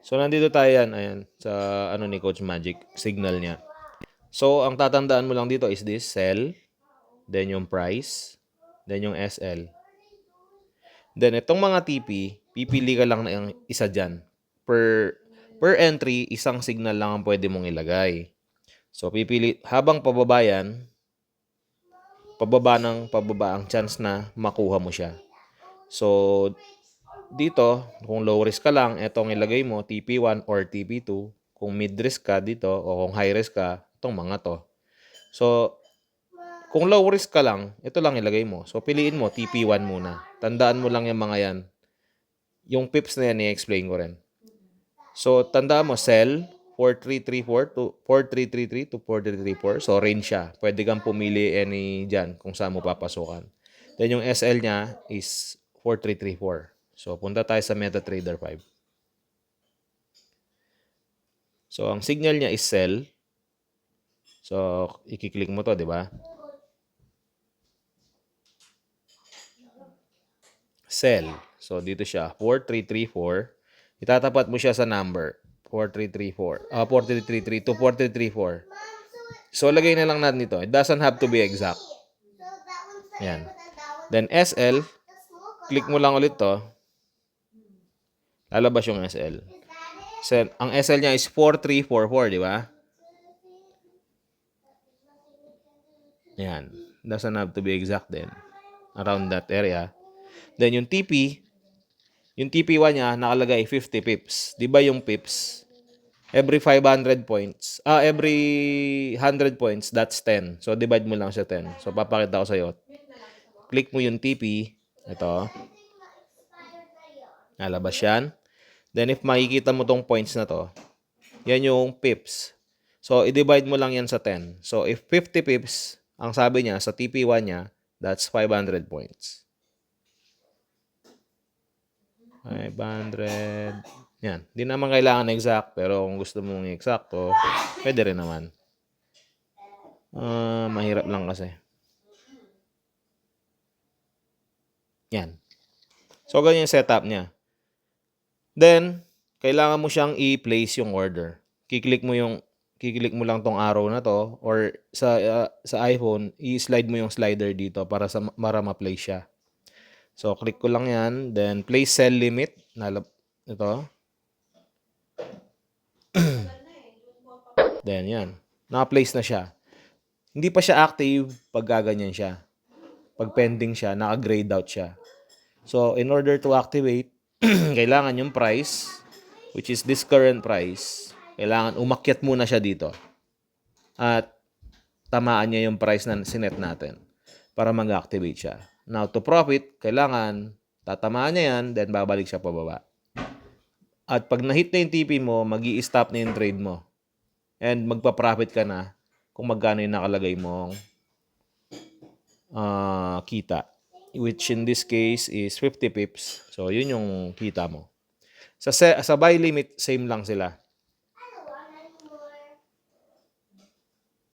So, nandito tayo yan. Ayan. Sa ano ni Coach Magic. Signal niya. So, ang tatandaan mo lang dito is this. Sell. Then yung price. Then yung SL. Then, itong mga TP, pipili ka lang ng isa dyan. Per entry, isang signal lang ang pwede mong ilagay. So, pipili, habang pababa yan, pababa ng pababa ang chance na makuha mo siya. So, dito, kung low risk ka lang, etong ilagay mo, TP1 or TP2. Kung mid risk ka dito, o kung high risk ka, itong mga to. So, kung low risk ka lang, ito lang ilagay mo. So, piliin mo, TP1 muna. Tandaan mo lang yung mga yan. Yung pips na yan, i-explain ko rin. So, tandaan mo, sell 4334 to 4333 to 4334. So, range siya. Pwede kang pumili any dyan kung saan mo papasukan. Then, yung SL niya is 4334. So, punta tayo sa MetaTrader 5. So, ang signal niya is sell. So, i-click mo to, di ba? Sell. So, dito siya, 4334. Itatapat mo siya sa number. 4334. 4333 to 4334. So, lagay na lang natin ito. It doesn't have to be exact. Yan. Then, SL. Click mo lang ulit to. Lalabas yung SL. So, ang SL niya is 4344, di ba? Yan. Doesn't have to be exact din. Around that area. Then, yung TP1 niya, nakalagay 50 pips. Di ba yung pips? Every 500 points. Every 100 points, that's 10. So, divide mo lang siya 10. So, papakita ko sa'yo. Click mo yung TP. Ito. Nalabas yan. Then, if makikita mo tong points na to, yan yung pips. So, i-divide mo lang yan sa 10. So, if 50 pips, ang sabi niya, sa TP1 niya, that's 500 points. 500. Yan. Di naman kailangan exact, pero kung gusto mong eksakto, pwede rin naman. Mahirap lang kasi. Yan. So, ganyan yung setup niya. Then, kailangan mo siyang i-place yung order. Kiklik mo lang tong arrow na to, or sa iPhone, i-slide mo yung slider dito para ma-place siya. So, click ko lang yan. Then, place sell limit. Ito. Then, yan. Naka-place na siya. Hindi pa siya active pag gaganyan siya. Pag pending siya, naka-grayed out siya. So, in order to activate, kailangan yung price, which is this current price, kailangan umakyat muna siya dito. At tamaan niya yung price na sinet natin para mag-activate siya. Now, to profit, kailangan tatamaan niya yan, then babalik siya pababa. At pag na-hit na yung TP mo, mag-i-stop na yung trade mo. And magpa-profit ka na kung magkano yung nakalagay mong kita. Which in this case is 50 pips. So, yun yung kita mo. Sa buy limit, same lang sila.